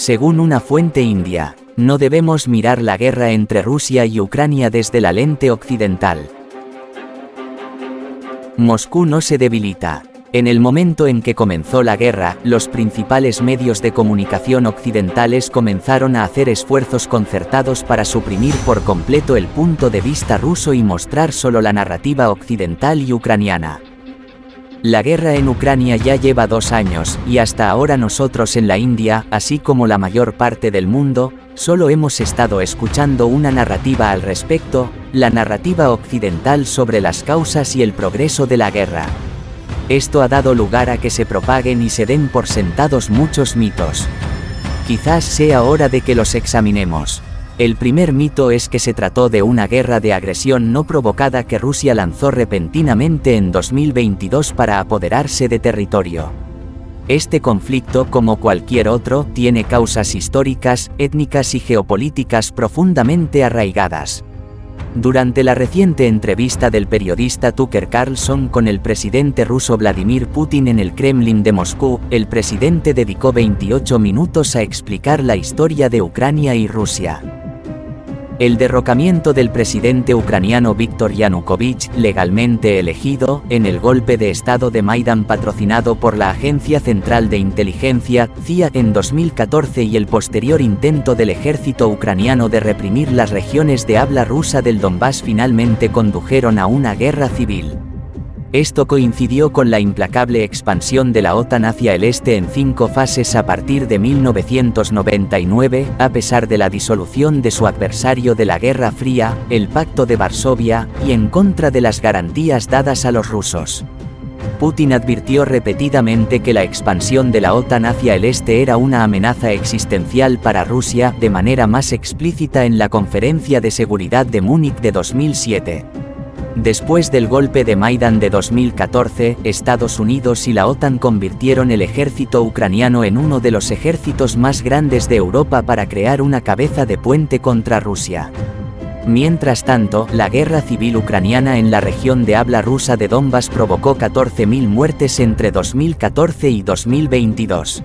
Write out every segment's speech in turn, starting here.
Según una fuente india, no debemos mirar la guerra entre Rusia y Ucrania desde la lente occidental. Moscú no se debilita. En el momento en que comenzó la guerra, los principales medios de comunicación occidentales comenzaron a hacer esfuerzos concertados para suprimir por completo el punto de vista ruso y mostrar solo la narrativa occidental y ucraniana. La guerra en Ucrania ya lleva 2 años, y hasta ahora nosotros en la India, así como la mayor parte del mundo, solo hemos estado escuchando una narrativa al respecto, la narrativa occidental sobre las causas y el progreso de la guerra. Esto ha dado lugar a que se propaguen y se den por sentados muchos mitos. Quizás sea hora de que los examinemos. El primer mito es que se trató de una guerra de agresión no provocada que Rusia lanzó repentinamente en 2022 para apoderarse de territorio. Este conflicto, como cualquier otro, tiene causas históricas, étnicas y geopolíticas profundamente arraigadas. Durante la reciente entrevista del periodista Tucker Carlson con el presidente ruso Vladimir Putin en el Kremlin de Moscú, el presidente dedicó 28 minutos a explicar la historia de Ucrania y Rusia. El derrocamiento del presidente ucraniano Viktor Yanukovych, legalmente elegido, en el golpe de estado de Maidán patrocinado por la Agencia Central de Inteligencia, CIA, en 2014 y el posterior intento del ejército ucraniano de reprimir las regiones de habla rusa del Donbass finalmente condujeron a una guerra civil. Esto coincidió con la implacable expansión de la OTAN hacia el este en 5 fases a partir de 1999, a pesar de la disolución de su adversario de la Guerra Fría, el Pacto de Varsovia, y en contra de las garantías dadas a los rusos. Putin advirtió repetidamente que la expansión de la OTAN hacia el este era una amenaza existencial para Rusia, de manera más explícita en la Conferencia de Seguridad de Múnich de 2007. Después del golpe de Maidán de 2014, Estados Unidos y la OTAN convirtieron el ejército ucraniano en uno de los ejércitos más grandes de Europa para crear una cabeza de puente contra Rusia. Mientras tanto, la guerra civil ucraniana en la región de habla rusa de Donbass provocó 14.000 muertes entre 2014 y 2022.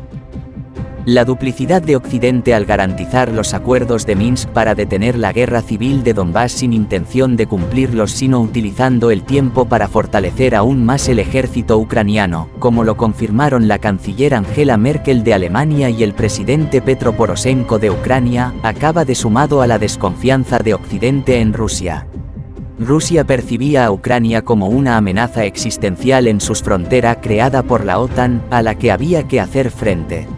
La duplicidad de Occidente al garantizar los acuerdos de Minsk para detener la guerra civil de Donbass sin intención de cumplirlos sino utilizando el tiempo para fortalecer aún más el ejército ucraniano, como lo confirmaron la canciller Angela Merkel de Alemania y el presidente Petro Poroshenko de Ucrania, acaba de sumado a la desconfianza de Occidente en Rusia. Rusia percibía a Ucrania como una amenaza existencial en sus fronteras creada por la OTAN, a la que había que hacer frente.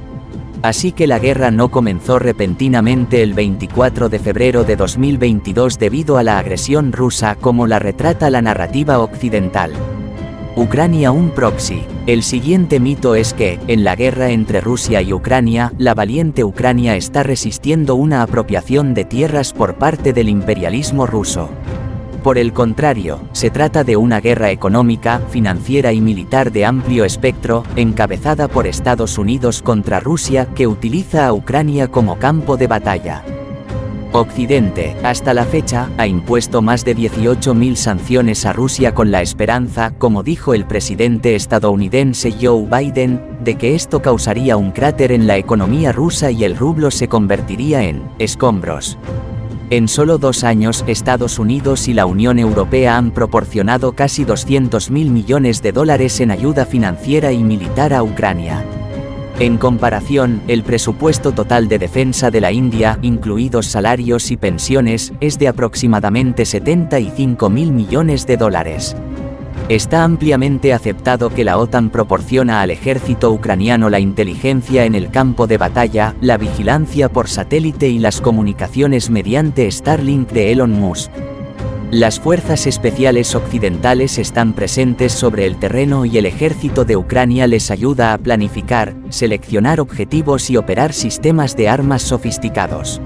Así que la guerra no comenzó repentinamente el 24 de febrero de 2022 debido a la agresión rusa como la retrata la narrativa occidental. Ucrania un proxy. El siguiente mito es que, en la guerra entre Rusia y Ucrania, la valiente Ucrania está resistiendo una apropiación de tierras por parte del imperialismo ruso. Por el contrario, se trata de una guerra económica, financiera y militar de amplio espectro, encabezada por Estados Unidos contra Rusia, que utiliza a Ucrania como campo de batalla. Occidente, hasta la fecha, ha impuesto más de 18.000 sanciones a Rusia con la esperanza, como dijo el presidente estadounidense Joe Biden, de que esto causaría un cráter en la economía rusa y el rublo se convertiría en escombros. En solo 2 años, Estados Unidos y la Unión Europea han proporcionado casi 200.000 millones de dólares en ayuda financiera y militar a Ucrania. En comparación, el presupuesto total de defensa de la India, incluidos salarios y pensiones, es de aproximadamente 75.000 millones de dólares. Está ampliamente aceptado que la OTAN proporciona al ejército ucraniano la inteligencia en el campo de batalla, la vigilancia por satélite y las comunicaciones mediante Starlink de Elon Musk. Las fuerzas especiales occidentales están presentes sobre el terreno y el ejército de Ucrania les ayuda a planificar, seleccionar objetivos y operar sistemas de armas sofisticados.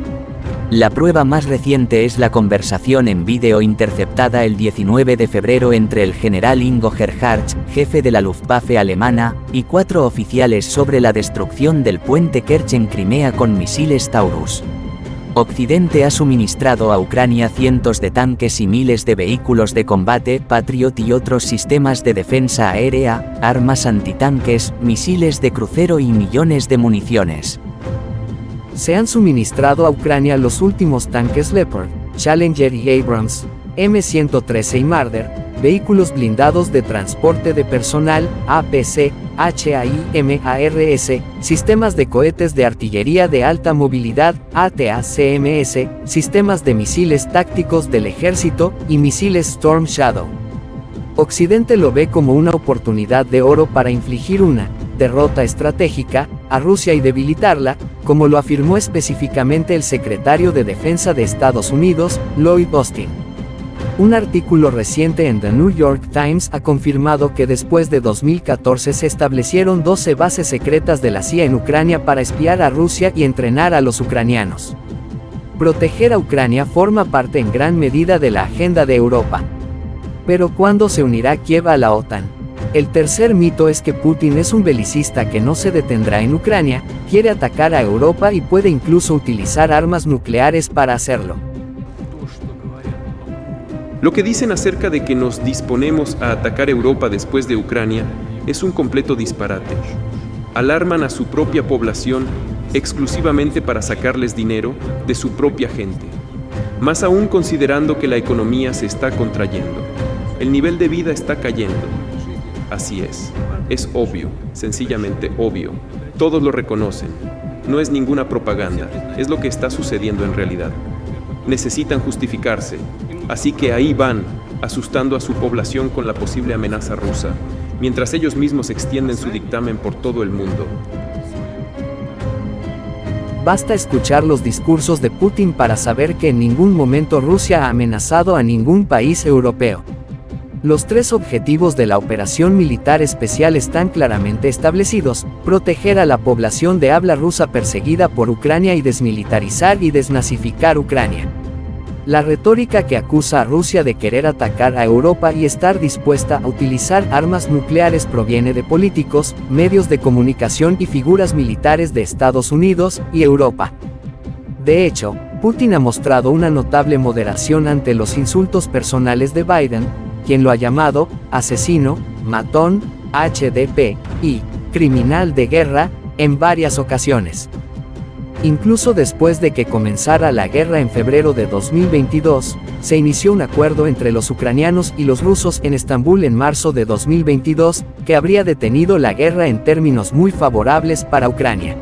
La prueba más reciente es la conversación en vídeo interceptada el 19 de febrero entre el general Ingo Gerhardt, jefe de la Luftwaffe alemana, y 4 oficiales sobre la destrucción del puente Kerch en Crimea con misiles Taurus. Occidente ha suministrado a Ucrania cientos de tanques y miles de vehículos de combate, Patriot y otros sistemas de defensa aérea, armas antitanques, misiles de crucero y millones de municiones. Se han suministrado a Ucrania los últimos tanques Leopard, Challenger y Abrams, M113 y Marder, vehículos blindados de transporte de personal, APC, HAIMARS, sistemas de cohetes de artillería de alta movilidad, ATACMS, sistemas de misiles tácticos del ejército, y misiles Storm Shadow. Occidente lo ve como una oportunidad de oro para infligir una derrota estratégica a Rusia y debilitarla, como lo afirmó específicamente el secretario de Defensa de Estados Unidos, Lloyd Austin. Un artículo reciente en The New York Times ha confirmado que después de 2014 se establecieron 12 bases secretas de la CIA en Ucrania para espiar a Rusia y entrenar a los ucranianos. Proteger a Ucrania forma parte en gran medida de la agenda de Europa. Pero ¿cuándo se unirá Kiev a la OTAN? El tercer mito es que Putin es un belicista que no se detendrá en Ucrania, quiere atacar a Europa y puede incluso utilizar armas nucleares para hacerlo. Lo que dicen acerca de que nos disponemos a atacar Europa después de Ucrania es un completo disparate. Alarman a su propia población exclusivamente para sacarles dinero de su propia gente. Más aún considerando que la economía se está contrayendo. El nivel de vida está cayendo. Así es obvio, sencillamente obvio. Todos lo reconocen. No es ninguna propaganda, es lo que está sucediendo en realidad. Necesitan justificarse, así que ahí van, asustando a su población con la posible amenaza rusa, mientras ellos mismos extienden su dictamen por todo el mundo. Basta escuchar los discursos de Putin para saber que en ningún momento Rusia ha amenazado a ningún país europeo. Los tres objetivos de la operación militar especial están claramente establecidos: proteger a la población de habla rusa perseguida por Ucrania y desmilitarizar y desnazificar Ucrania. La retórica que acusa a Rusia de querer atacar a Europa y estar dispuesta a utilizar armas nucleares proviene de políticos, medios de comunicación y figuras militares de Estados Unidos y Europa. De hecho, Putin ha mostrado una notable moderación ante los insultos personales de Biden, quien lo ha llamado asesino, matón, HDP y criminal de guerra en varias ocasiones. Incluso después de que comenzara la guerra en febrero de 2022, se inició un acuerdo entre los ucranianos y los rusos en Estambul en marzo de 2022, que habría detenido la guerra en términos muy favorables para Ucrania.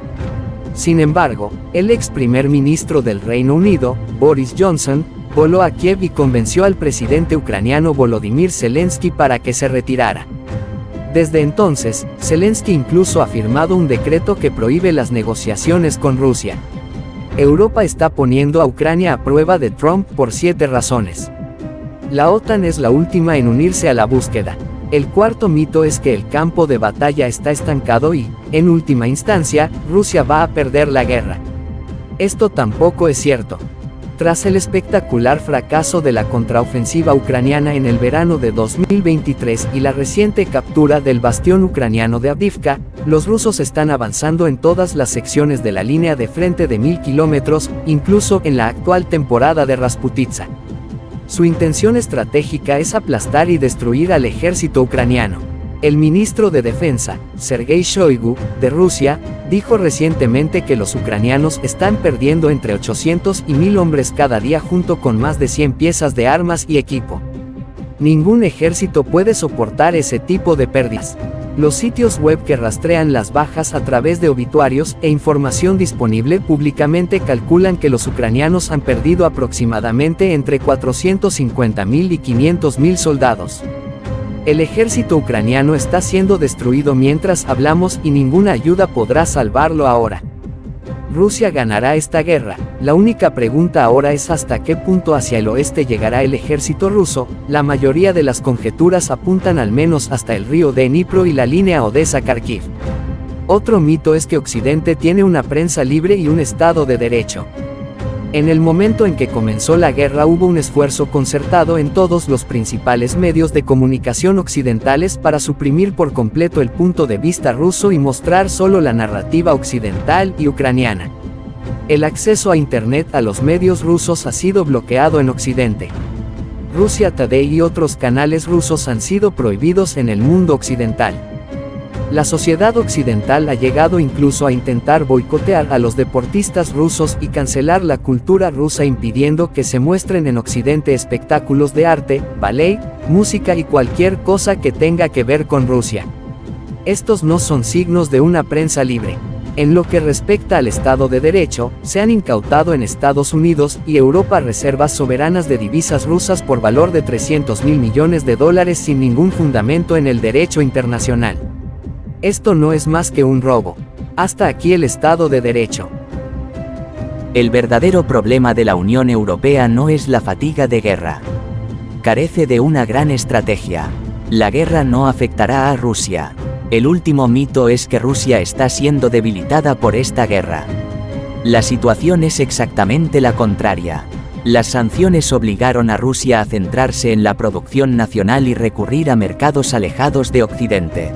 Sin embargo, el ex primer ministro del Reino Unido, Boris Johnson, voló a Kiev y convenció al presidente ucraniano Volodymyr Zelensky para que se retirara. Desde entonces, Zelensky incluso ha firmado un decreto que prohíbe las negociaciones con Rusia. Europa está poniendo a Ucrania a prueba de Trump por 7 razones. La OTAN es la última en unirse a la búsqueda. El cuarto mito es que el campo de batalla está estancado y, en última instancia, Rusia va a perder la guerra. Esto tampoco es cierto. Tras el espectacular fracaso de la contraofensiva ucraniana en el verano de 2023 y la reciente captura del bastión ucraniano de Avdiivka, los rusos están avanzando en todas las secciones de la línea de frente de 1000 kilómetros, incluso en la actual temporada de Rasputitsa. Su intención estratégica es aplastar y destruir al ejército ucraniano. El ministro de Defensa, Sergei Shoigu, de Rusia, dijo recientemente que los ucranianos están perdiendo entre 800 y 1000 hombres cada día junto con más de 100 piezas de armas y equipo. Ningún ejército puede soportar ese tipo de pérdidas. Los sitios web que rastrean las bajas a través de obituarios e información disponible públicamente calculan que los ucranianos han perdido aproximadamente entre 450.000 y 500.000 soldados. El ejército ucraniano está siendo destruido mientras hablamos y ninguna ayuda podrá salvarlo ahora. Rusia ganará esta guerra. La única pregunta ahora es hasta qué punto hacia el oeste llegará el ejército ruso. La mayoría de las conjeturas apuntan al menos hasta el río Dnipro y la línea Odessa-Kharkiv. Otro mito es que Occidente tiene una prensa libre y un Estado de Derecho. En el momento en que comenzó la guerra hubo un esfuerzo concertado en todos los principales medios de comunicación occidentales para suprimir por completo el punto de vista ruso y mostrar solo la narrativa occidental y ucraniana. El acceso a Internet a los medios rusos ha sido bloqueado en Occidente. Russia Today y otros canales rusos han sido prohibidos en el mundo occidental. La sociedad occidental ha llegado incluso a intentar boicotear a los deportistas rusos y cancelar la cultura rusa, impidiendo que se muestren en Occidente espectáculos de arte, ballet, música y cualquier cosa que tenga que ver con Rusia. Estos no son signos de una prensa libre. En lo que respecta al Estado de Derecho, se han incautado en Estados Unidos y Europa reservas soberanas de divisas rusas por valor de $300.000 millones sin ningún fundamento en el derecho internacional. Esto no es más que un robo. Hasta aquí el Estado de Derecho. El verdadero problema de la Unión Europea no es la fatiga de guerra. Carece de una gran estrategia. La guerra no afectará a Rusia. El último mito es que Rusia está siendo debilitada por esta guerra. La situación es exactamente la contraria. Las sanciones obligaron a Rusia a centrarse en la producción nacional y recurrir a mercados alejados de Occidente.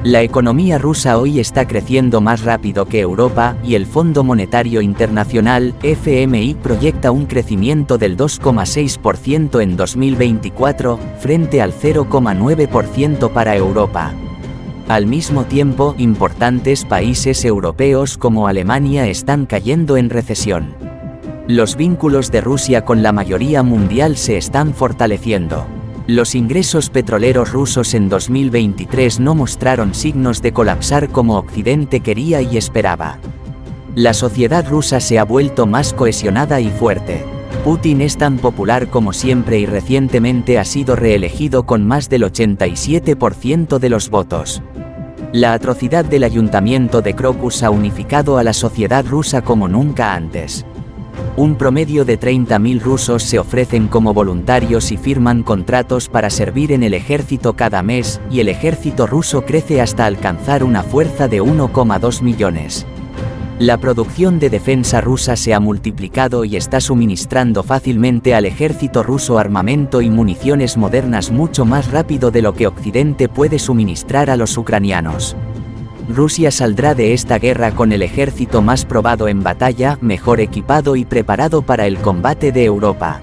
La economía rusa hoy está creciendo más rápido que Europa y el Fondo Monetario Internacional, FMI, proyecta un crecimiento del 2,6% en 2024, frente al 0,9% para Europa. Al mismo tiempo, importantes países europeos como Alemania están cayendo en recesión. Los vínculos de Rusia con la mayoría mundial se están fortaleciendo. Los ingresos petroleros rusos en 2023 no mostraron signos de colapsar como Occidente quería y esperaba. La sociedad rusa se ha vuelto más cohesionada y fuerte. Putin es tan popular como siempre y recientemente ha sido reelegido con más del 87% de los votos. La atrocidad del ayuntamiento de Crocus ha unificado a la sociedad rusa como nunca antes. Un promedio de 30.000 rusos se ofrecen como voluntarios y firman contratos para servir en el ejército cada mes, y el ejército ruso crece hasta alcanzar una fuerza de 1,2 millones. La producción de defensa rusa se ha multiplicado y está suministrando fácilmente al ejército ruso armamento y municiones modernas mucho más rápido de lo que Occidente puede suministrar a los ucranianos. Rusia saldrá de esta guerra con el ejército más probado en batalla, mejor equipado y preparado para el combate de Europa.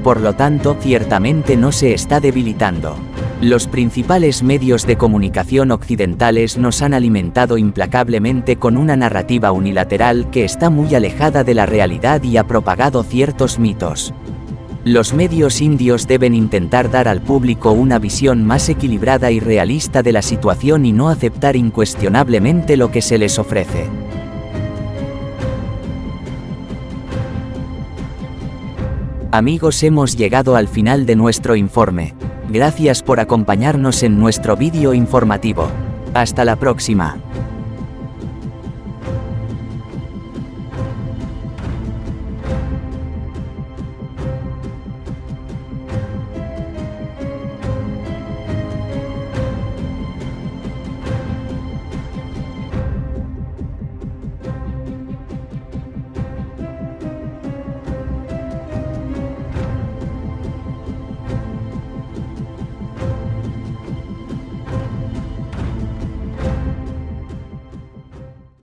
Por lo tanto, ciertamente no se está debilitando. Los principales medios de comunicación occidentales nos han alimentado implacablemente con una narrativa unilateral que está muy alejada de la realidad y ha propagado ciertos mitos. Los medios indios deben intentar dar al público una visión más equilibrada y realista de la situación y no aceptar incuestionablemente lo que se les ofrece. Amigos, hemos llegado al final de nuestro informe. Gracias por acompañarnos en nuestro vídeo informativo. Hasta la próxima.